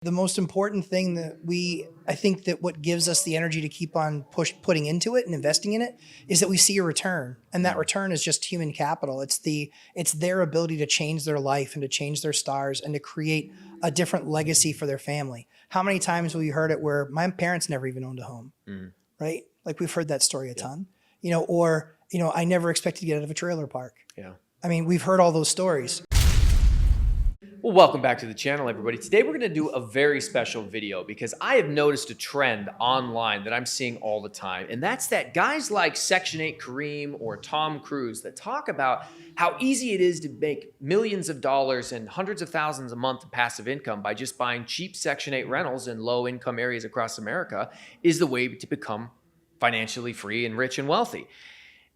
The most important thing I think that what gives us the energy to keep on putting into it and investing in it is that we see a return. And that return is just human capital. It's their ability to change their life and to change their stars and to create a different legacy for their family. How many times have we heard it where my parents never even owned a home, right? Like we've heard that story a ton, or I never expected to get out of a trailer park. Yeah. I mean, we've heard all those stories. Well, welcome back to the channel, everybody. Today we're going to do a very special video because I have noticed a trend online that I'm seeing all the time, and that's that guys like Section 8 Kareem or Tom Cruise that talk about how easy it is to make millions of dollars and hundreds of thousands a month of passive income by just buying cheap Section 8 rentals in low-income areas across America is the way to become financially free and rich and wealthy.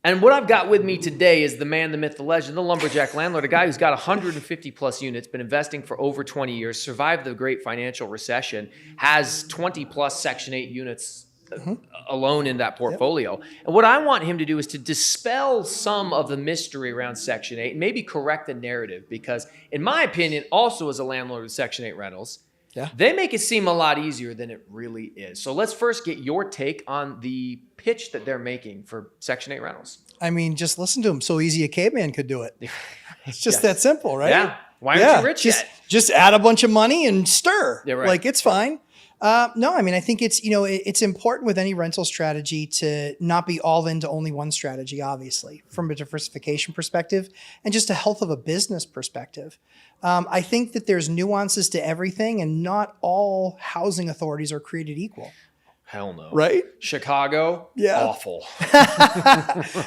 And what I've got with me today is the man, the myth, the legend, the lumberjack landlord, a guy who's got 150 plus units, been investing for over 20 years, survived the great financial recession, has 20 plus Section 8 units alone in that portfolio. Yep. And what I want him to do is to dispel some of the mystery around Section 8 and maybe correct the narrative, because in my opinion, also as a landlord of Section 8 rentals, they make it seem a lot easier than it really is. So let's first get your take on the pitch that they're making for Section 8 rentals. I mean, just listen to them. So easy a caveman could do it. It's just that simple, right? Yeah. Why aren't you rich yet? Just add a bunch of money and stir. Yeah, right. Like it's fine. No, I mean, I think it's, it's important with any rental strategy to not be all into only one strategy, obviously, from a diversification perspective and just a health of a business perspective. I think that there's nuances to everything, and not all housing authorities are created equal. Hell no. Right? Chicago, awful.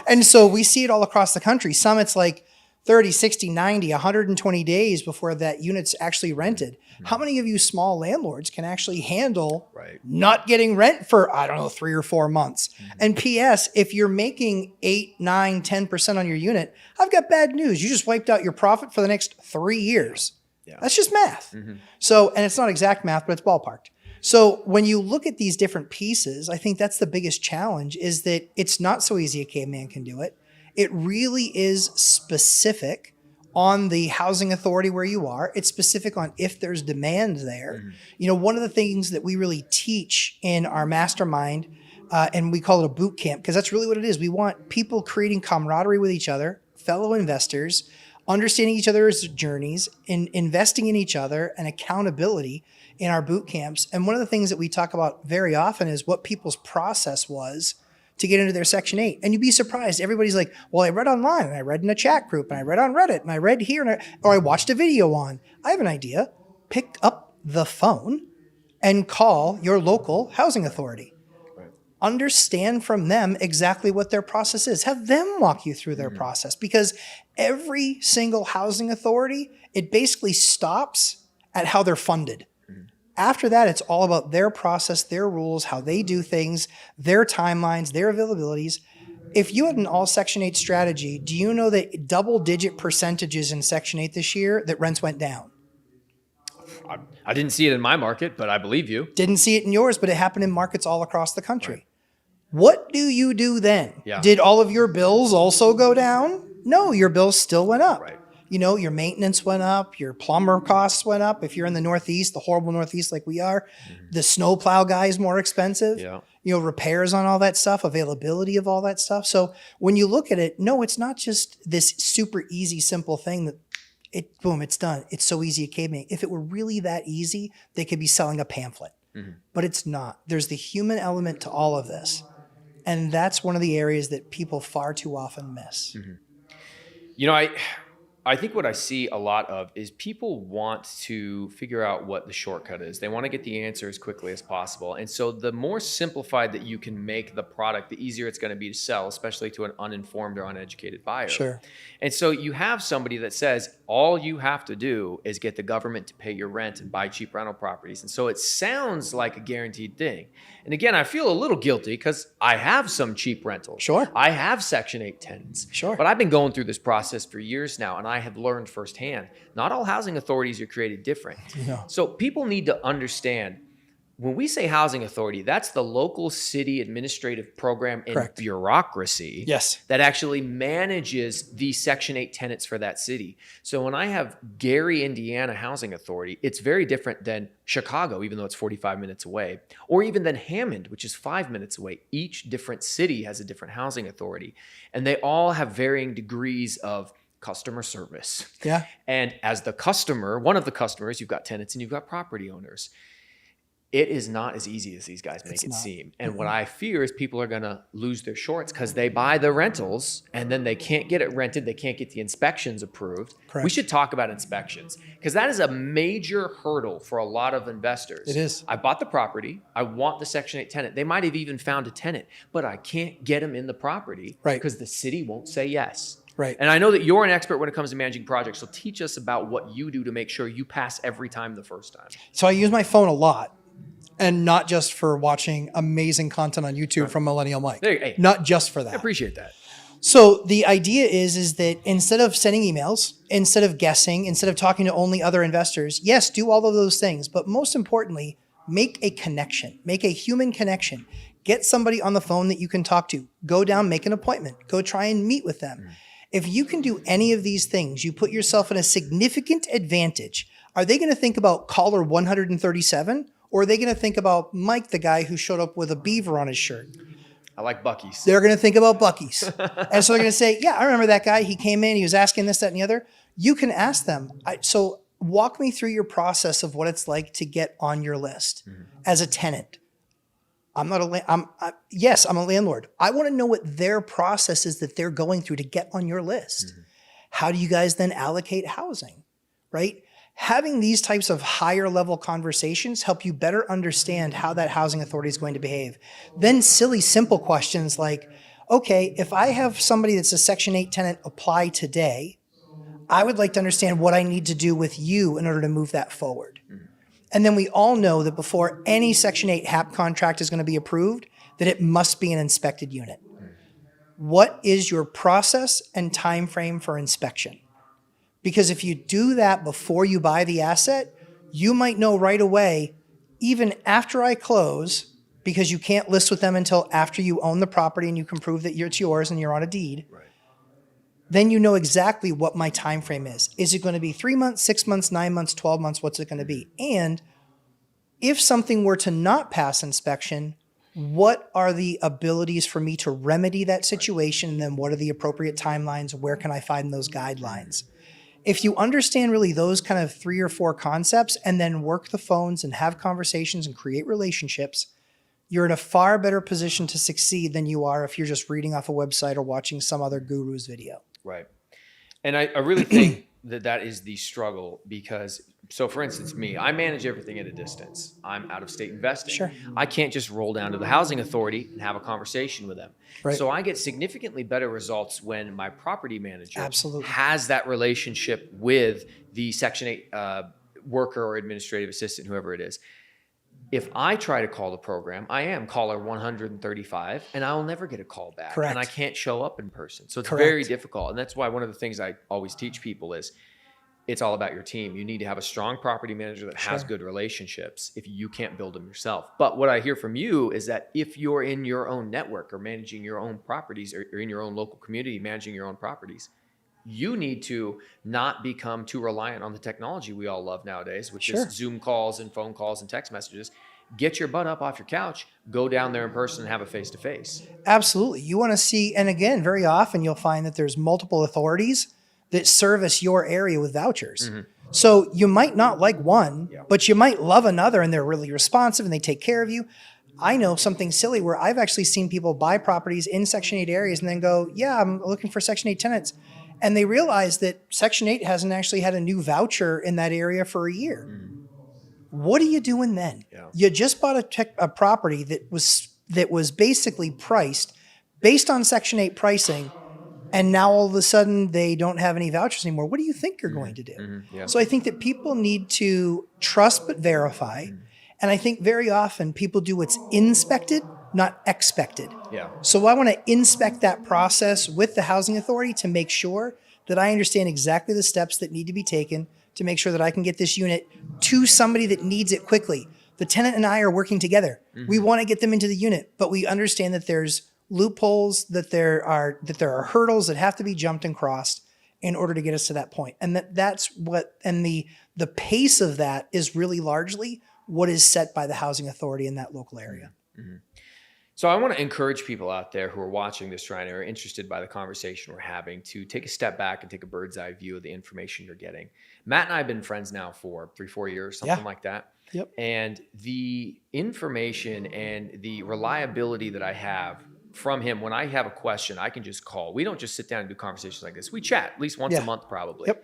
And so we see it all across the country. Some it's like 30, 60, 90, 120 days before that unit's actually rented. How many of you small landlords can actually handle not getting rent for, 3 or 4 months? And P.S., if you're making 8, 9, 10% on your unit, I've got bad news. You just wiped out your profit for the next 3 years. That's just math. So, and it's not exact math, but it's ballparked. So when you look at these different pieces, I think that's the biggest challenge, is that it's not so easy a caveman can do it. It really is specific on the housing authority where you are. It's specific on if there's demand there. One of the things that we really teach in our mastermind, and we call it a boot camp, because that's really what it is. We want people creating camaraderie with each other, fellow investors, understanding each other's journeys, investing in each other, and accountability in our boot camps. And one of the things that we talk about very often is what people's process was to get into their Section 8. And you'd be surprised. Everybody's like, well, I read online, and I read in a chat group, and I read on Reddit, and I read here, or I watched a video on. I have an idea. Pick up the phone and call your local housing authority. Understand from them exactly what their process is. Have them walk you through their process, because every single housing authority, it basically stops at how they're funded. After that, it's all about their process, their rules, how they do things, their timelines, their availabilities. If you had an all Section 8 strategy, do you know that double-digit percentages in Section 8 this year that rents went down? I didn't see it in my market, but I believe you. Didn't see it in yours, but it happened in markets all across the country. What do you do then? Did all of your bills also go down? No, your bills still went up. Your maintenance went up, your plumber costs went up. If you're in the Northeast, the horrible Northeast like we are, the snowplow guy is more expensive. Repairs on all that stuff, availability of all that stuff. So when you look at it, no, it's not just this super easy, simple thing that boom, it's done. It's so easy a caveman. If it were really that easy, they could be selling a pamphlet. But it's not. There's the human element to all of this. And that's one of the areas that people far too often miss. I think what I see a lot of is people want to figure out what the shortcut is. They want to get the answer as quickly as possible. And so the more simplified that you can make the product, the easier it's going to be to sell, especially to an uninformed or uneducated buyer. Sure. And so you have somebody that says, all you have to do is get the government to pay your rent and buy cheap rental properties. And so it sounds like a guaranteed thing. And again, I feel a little guilty because I have some cheap rentals. Sure. I have Section 8 tenants. Sure. But I've been going through this process for years now, and I have learned firsthand, not all housing authorities are created different. So people need to understand when we say housing authority, that's the local city administrative program and Correct. bureaucracy Yes. that actually manages the Section 8 tenants for that city. So when I have Gary, Indiana Housing Authority, it's very different than Chicago, even though it's 45 minutes away, or even than Hammond, which is 5 minutes away. Each different city has a different housing authority, and they all have varying degrees of customer service. Yeah. And as the customer, one of the customers, you've got tenants and you've got property owners. It is not as easy as these guys make it seem. And what I fear is people are going to lose their shorts because they buy the rentals and then they can't get it rented. They can't get the inspections approved. Correct. We should talk about inspections because that is a major hurdle for a lot of investors. It is. I bought the property. I want the Section 8 tenant. They might have even found a tenant, but I can't get them in the property because the city won't say yes. Right. And I know that you're an expert when it comes to managing projects. So teach us about what you do to make sure you pass every time the first time. So I use my phone a lot. And not just for watching amazing content on YouTube from Millennial Mike. Hey, not just for that. I appreciate that. So the idea is that instead of sending emails, instead of guessing, instead of talking to only other investors, yes, do all of those things. But most importantly, make a connection. Make a human connection. Get somebody on the phone that you can talk to. Go down, make an appointment. Go try and meet with them. If you can do any of these things, you put yourself in a significant advantage. Are they going to think about caller 137? Or are they going to think about Mike, the guy who showed up with a beaver on his shirt? I like Buc-ee's. They're going to think about Buc-ee's. And so they're going to say, yeah, I remember that guy. He came in, he was asking this, that, and the other. You can ask them. So walk me through your process of what it's like to get on your list as a tenant. I'm a landlord. I want to know what their process is that they're going through to get on your list. How do you guys then allocate housing, right? Having these types of higher level conversations help you better understand how that housing authority is going to behave. Then silly, simple questions like, okay, if I have somebody that's a Section 8 tenant apply today, I would like to understand what I need to do with you in order to move that forward. And then we all know that before any Section 8 HAP contract is going to be approved, that it must be an inspected unit. What is your process and time frame for inspection? Because if you do that before you buy the asset, you might know right away, even after I close, because you can't list with them until after you own the property and you can prove that it's yours and you're on a deed. Right. Then you know exactly what my time frame is. Is it going to be 3 months, 6 months, 9 months, 12 months? What's it going to be? And if something were to not pass inspection, what are the abilities for me to remedy that situation? And then what are the appropriate timelines? Where can I find those guidelines? If you understand really those kind of 3 or 4 concepts and then work the phones and have conversations and create relationships, you're in a far better position to succeed than you are if you're just reading off a website or watching some other guru's video. Right. And I really think that is the struggle because, so for instance, me, I manage everything at a distance. I'm out of state investing. Sure. I can't just roll down to the housing authority and have a conversation with them. Right. So I get significantly better results when my property manager Absolutely. has that relationship with the Section 8 worker or administrative assistant, whoever it is. If I try to call the program, I am caller 135, and I'll never get a call back. Correct. And I can't show up in person. So it's Correct. very difficult. And that's why one of the things I always teach people is it's all about your team. You need to have a strong property manager that has good relationships if you can't build them yourself. But what I hear from you is that if you're in your own network or managing your own properties or in your own local community, managing your own properties, you need to not become too reliant on the technology we all love nowadays, which is Zoom calls and phone calls and text messages. Get your butt up off your couch, go down there in person and have a face-to-face. Absolutely. You want to see, and again, very often you'll find that there's multiple authorities that service your area with vouchers. So you might not like one, but you might love another and they're really responsive and they take care of you. I know something silly where I've actually seen people buy properties in Section 8 areas and then go, yeah, I'm looking for Section 8 tenants. And they realize that Section 8 hasn't actually had a new voucher in that area for a year. What are you doing then? You just bought a property that was basically priced based on Section 8 pricing, and now all of a sudden they don't have any vouchers anymore. What do you think you're going to do? So I think that people need to trust but verify. And I think very often people do what's inspected, not expected. So I want to inspect that process with the housing authority to make sure that I understand exactly the steps that need to be taken to make sure that I can get this unit to somebody that needs it quickly. the tenant and I are working together. We want to get them into the unit, but we understand that there's loopholes, that there are hurdles that have to be jumped and crossed in order to get us to that point. And that's what, and the pace of that is really largely what is set by the housing authority in that local area. So I want to encourage people out there who are watching this right now, or are interested by the conversation we're having, to take a step back and take a bird's eye view of the information you're getting. Matt and I have been friends now for 3-4 years, something like that. Yep. And the information and the reliability that I have from him, when I have a question, I can just call. We don't just sit down and do conversations like this. We chat at least once a month, probably. Yep.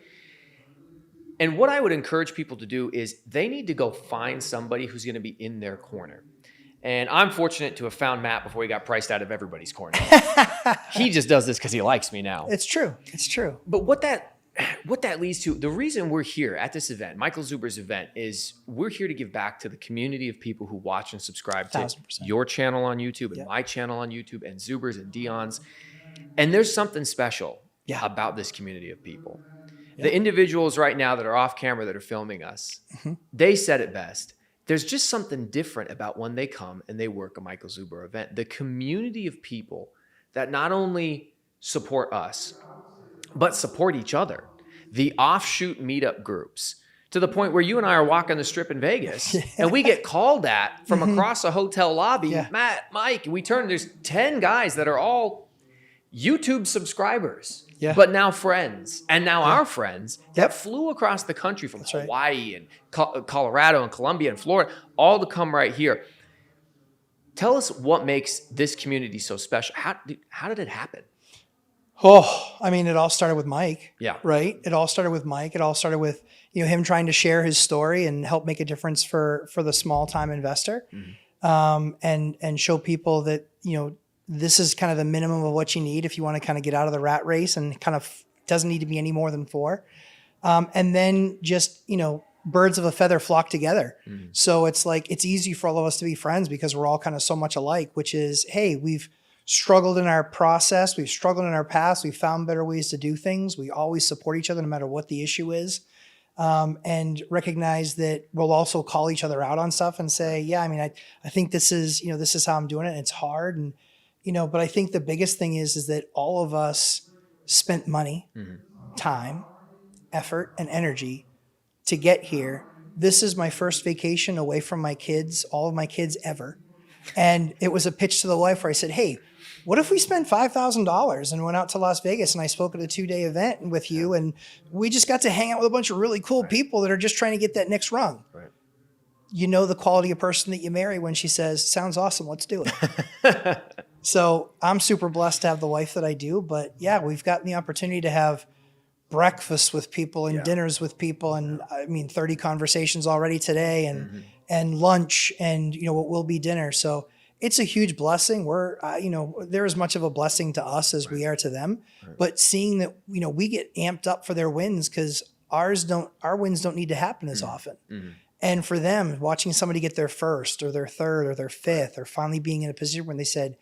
And what I would encourage people to do is they need to go find somebody who's going to be in their corner. And I'm fortunate to have found Matt before he got priced out of everybody's corner. He just does this because he likes me now. It's true. It's true. But what that leads to, the reason we're here at this event, Michael Zuber's event, is we're here to give back to the community of people who watch and subscribe to 1000%. your channel on YouTube and my channel on YouTube and Zuber's and Dion's. And there's something special about this community of people. The individuals right now that are off camera that are filming us, they said it best. There's just something different about when they come and they work a Michael Zuber event. The community of people that not only support us, but support each other. The offshoot meetup groups, to the point where you and I are walking the strip in Vegas and we get called at from across a hotel lobby. Matt, Mike, we turn, there's 10 guys that are all YouTube subscribers, but now friends, and now our friends that flew across the country from Hawaii and Colorado and Colombia and Florida, all to come right here. Tell us what makes this community so special. How did it happen? Oh, I mean, it all started with Mike. Yeah. Right. It all started with Mike. It all started with, him trying to share his story and help make a difference for the small time investor, and show people that, this is kind of the minimum of what you need if you want to kind of get out of the rat race, and kind of doesn't need to be any more than 4. And then just, birds of a feather flock together. So it's like, it's easy for all of us to be friends because we're all kind of so much alike, which is, hey, we've struggled in our process. We've struggled in our past. We've found better ways to do things. We always support each other no matter what the issue is. And recognize that we'll also call each other out on stuff and say, yeah, I mean, I think this is how I'm doing it. And it's hard. And, but I think the biggest thing is that all of us spent money, time, effort, and energy to get here. This is my first vacation away from my kids, all of my kids ever. And it was a pitch to the wife where I said, hey, what if we spent $5,000 and went out to Las Vegas and I spoke at a 2-day event with you, and we just got to hang out with a bunch of really cool people that are just trying to get that next rung. Right. The quality of person that you marry when she says, sounds awesome, let's do it. So I'm super blessed to have the wife that I do. But yeah, we've gotten the opportunity to have breakfast with people and dinners with people. And 30 conversations already today, and lunch, and, what will be dinner. So it's a huge blessing. We're, they're as much of a blessing to us as we are to them, but seeing that, we get amped up for their wins, because our wins don't need to happen as often. And for them, watching somebody get their first or their third or their fifth, or finally being in a position when they said,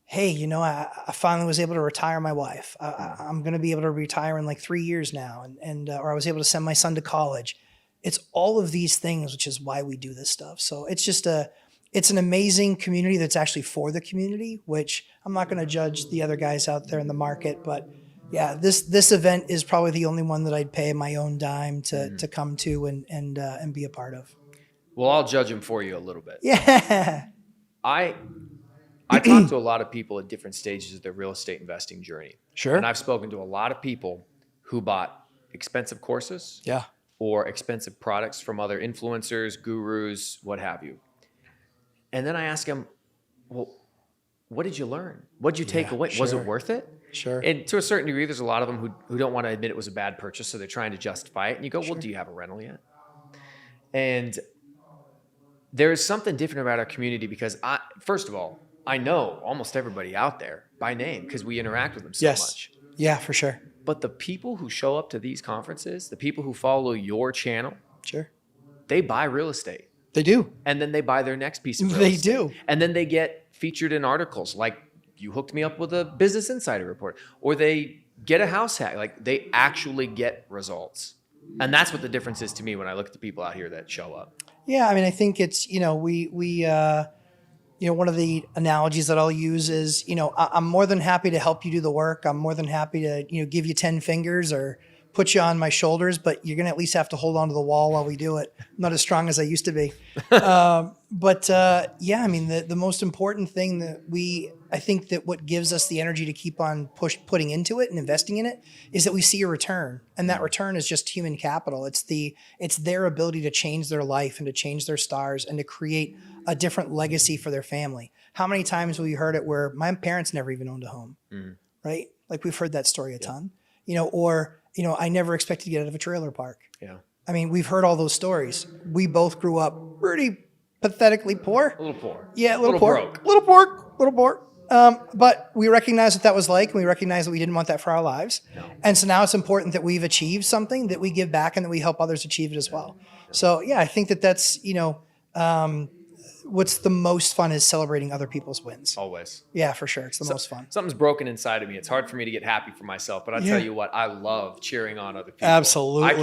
hey, I finally was able to retire my wife. I'm going to be able to retire in like 3 years now. Or I was able to send my son to college. It's all of these things, which is why we do this stuff. So it's just it's an amazing community that's actually for the community, which I'm not going to judge the other guys out there in the market, but yeah, this event is probably the only one that I'd pay my own dime to come to and be a part of. Well, I'll judge him for you a little bit. Yeah. I talk to a lot of people at different stages of their real estate investing journey. Sure. And I've spoken to a lot of people who bought expensive courses. Yeah. Or expensive products from other influencers, gurus, what have you. And then I ask them, well, what did you learn? What did you take away? Sure. Was it worth it? Sure. And to a certain degree, there's a lot of them who don't want to admit it was a bad purchase, so they're trying to justify it. And you go, well, do you have a rental yet? And there is something different about our community, because first of all, I know almost everybody out there by name because we interact with them so much. Yeah, for sure. But the people who show up to these conferences, the people who follow your channel, sure, they buy real estate. They do. And then they buy their next piece of real estate. They do. And then they get featured in articles like you hooked me up with a Business Insider report, or they get a house hack. Like, they actually get results. And that's what the difference is to me when I look at the people out here that show up. Yeah, I mean, I think it's, one of the analogies that I'll use is, I'm more than happy to help you do the work. I'm more than happy to, give you 10 fingers or put you on my shoulders, but you're going to at least have to hold on to the wall while we do it. I'm not as strong as I used to be. Yeah, I mean, the most important thing that I think that what gives us the energy to keep on putting into it and investing in it is that we see a return. And that return is just human capital. It's their ability to change their life and to change their stars and to create a different legacy for their family. How many times have we heard it where my parents never even owned a home, right? Like we've heard that story a ton, I never expected to get out of a trailer park. Yeah. I mean, we've heard all those stories. We both grew up pretty pathetically poor. A little poor. Yeah, a little poor. Broke. Little poor. But we recognized what that was like, and we recognized that we didn't want that for our lives. No. And so now it's important that we've achieved something, that we give back, and that we help others achieve it as well. So yeah, I think that's, what's the most fun is celebrating other people's wins. Always. Yeah, for sure. It's the most fun. Something's broken inside of me. It's hard for me to get happy for myself, but I tell you what, I love cheering on other people. Absolutely. I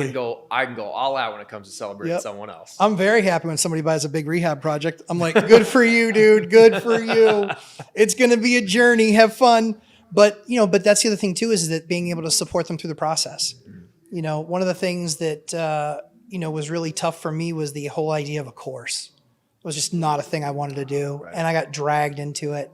can go all out when it comes to celebrating someone else. I'm very happy when somebody buys a big rehab project. I'm like, good for you, dude. Good for you. It's going to be a journey. Have fun. But that's the other thing too, is that being able to support them through the process. One of the things that, was really tough for me was the whole idea of a course. It was just not a thing I wanted to do. Right. And I got dragged into it.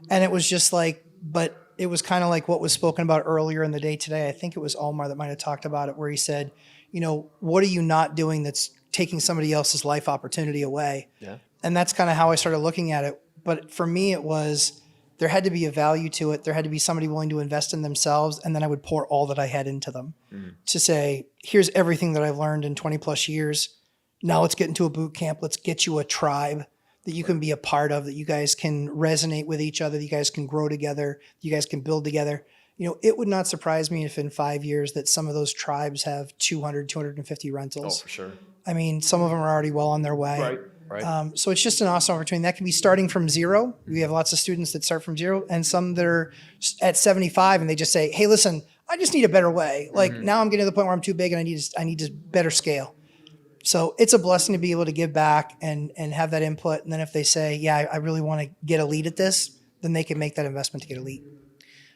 And it was just like, but it was kind of like what was spoken about earlier in the day today. I think it was Omar that might have talked about it, where he said, what are you not doing that's taking somebody else's life opportunity away? Yeah. And that's kind of how I started looking at it. But for me, it was, there had to be a value to it. There had to be somebody willing to invest in themselves. And then I would pour all that I had into them to say, here's everything that I've learned in 20 plus years. Now let's get into a boot camp. Let's get you a tribe that you can be a part of, that you guys can resonate with each other, that you guys can grow together, you guys can build together. It would not surprise me if in 5 years that some of those tribes have 200, 250 rentals. Oh, for sure. I mean, some of them are already well on their way. Right. So it's just an awesome opportunity. That can be starting from zero. We have lots of students that start from zero, and some that are at 75 and they just say, hey, listen, I just need a better way. Like now I'm getting to the point where I'm too big and I need to better scale. So it's a blessing to be able to give back and have that input. And then if they say, yeah, I really want to get elite at this, then they can make that investment to get elite.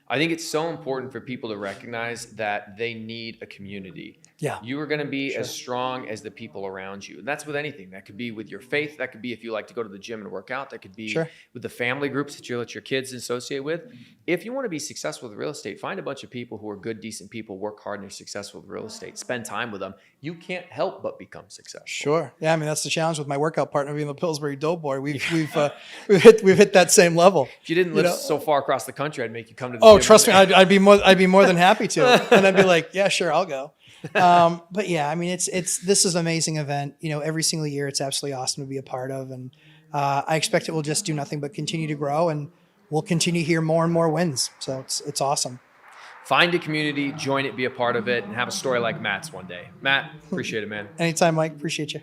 I think it's so important for people to recognize that they need a community. Yeah. You are going to be as strong as the people around you. And that's with anything. That could be with your faith. That could be if you like to go to the gym and work out. That could be with the family groups that you let your kids associate with. If you want to be successful with real estate, find a bunch of people who are good, decent people, work hard, and are successful with real estate. Spend time with them. You can't help but become successful. Sure. Yeah, I mean, that's the challenge with my workout partner being the Pillsbury Doughboy. We've hit that same level. If you didn't live so far across the country, I'd make you come to the gym. Oh, trust me, I'd be more than happy to. And I'd be like, yeah, sure, I'll go. But yeah, I mean, this is an amazing event. Every single year, it's absolutely awesome to be a part of, and I expect it will just do nothing but continue to grow, and we'll continue to hear more and more wins. So it's awesome. Find a community, join it, be a part of it, and have a story like Matt's one day. Matt, appreciate it, man. Anytime, Mike. Appreciate you.